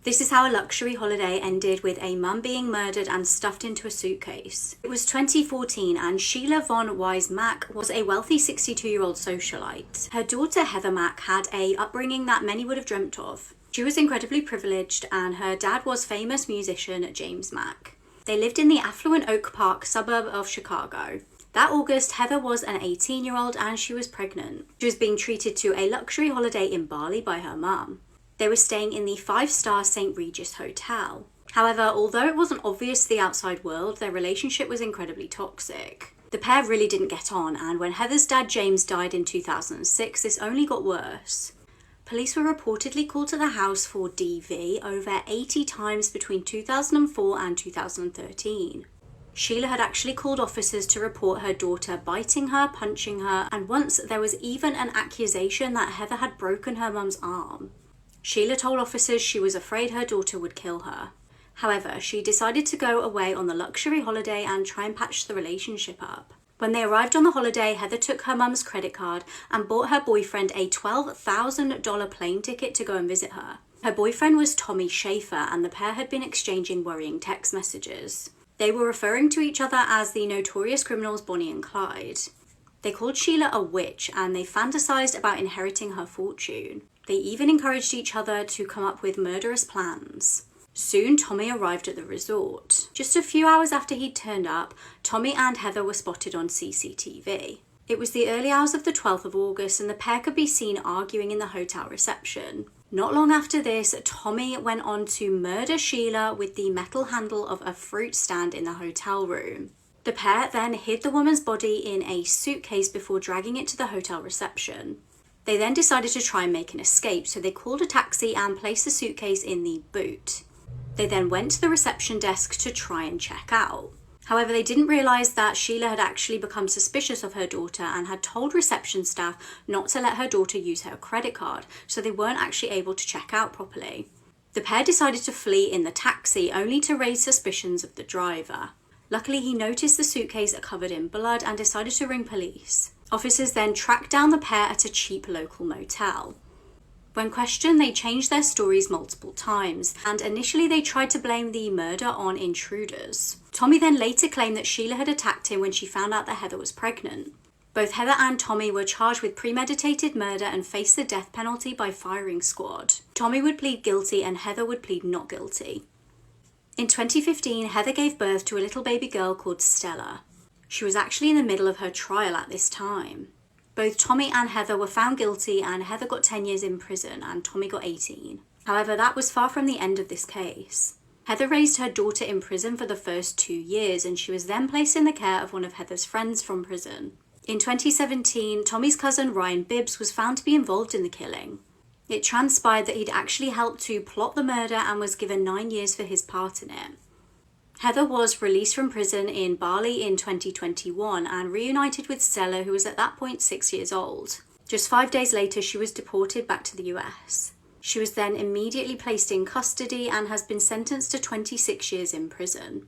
This is how a luxury holiday ended, with a mum being murdered and stuffed into a suitcase. It was 2014 and Sheila Von Wise Mack was a wealthy 62-year-old socialite. Her daughter Heather Mack had a upbringing that many would have dreamt of. She was incredibly privileged and her dad was famous musician James Mack. They lived in the affluent Oak Park suburb of Chicago. That August, Heather was an 18-year-old and she was pregnant. She was being treated to a luxury holiday in Bali by her mum. They were staying in the 5-star St. Regis Hotel. However, although it wasn't obvious to the outside world, their relationship was incredibly toxic. The pair really didn't get on, and when Heather's dad James died in 2006, this only got worse. Police were reportedly called to the house for DV over 80 times between 2004 and 2013. Sheila had actually called officers to report her daughter biting her, punching her, and once there was even an accusation that Heather had broken her mum's arm. Sheila told officers she was afraid her daughter would kill her. However, she decided to go away on the luxury holiday and try and patch the relationship up. When they arrived on the holiday, Heather took her mum's credit card and bought her boyfriend a $12,000 plane ticket to go and visit her. Her boyfriend was Tommy Schaefer, and the pair had been exchanging worrying text messages. They were referring to each other as the notorious criminals Bonnie and Clyde. They called Sheila a witch and they fantasized about inheriting her fortune. They even encouraged each other to come up with murderous plans. Soon, Tommy arrived at the resort. Just a few hours after he'd turned up, Tommy and Heather were spotted on CCTV. It was the early hours of the 12th of August and the pair could be seen arguing in the hotel reception. Not long after this, Tommy went on to murder Sheila with the metal handle of a fruit stand in the hotel room. The pair then hid the woman's body in a suitcase before dragging it to the hotel reception. They then decided to try and make an escape, so they called a taxi and placed the suitcase in the boot. They then went to the reception desk to try and check out. However, they didn't realise that Sheila had actually become suspicious of her daughter and had told reception staff not to let her daughter use her credit card, so they weren't actually able to check out properly. The pair decided to flee in the taxi, only to raise suspicions of the driver. Luckily, he noticed the suitcase covered in blood and decided to ring police. Officers then tracked down the pair at a cheap local motel. When questioned, they changed their stories multiple times, and initially they tried to blame the murder on intruders. Tommy then later claimed that Sheila had attacked him when she found out that Heather was pregnant. Both Heather and Tommy were charged with premeditated murder and faced the death penalty by firing squad. Tommy would plead guilty and Heather would plead not guilty. In 2015, Heather gave birth to a little baby girl called Stella. She was actually in the middle of her trial at this time. Both Tommy and Heather were found guilty and Heather got 10 years in prison and Tommy got 18. However, that was far from the end of this case. Heather raised her daughter in prison for the first 2 years and she was then placed in the care of one of Heather's friends from prison. In 2017, Tommy's cousin Ryan Bibbs was found to be involved in the killing. It transpired that he'd actually helped to plot the murder and was given 9 years for his part in it. Heather was released from prison in Bali in 2021 and reunited with Stella, who was at that point 6 years old. Just 5 days later, she was deported back to the US. She was then immediately placed in custody and has been sentenced to 26 years in prison.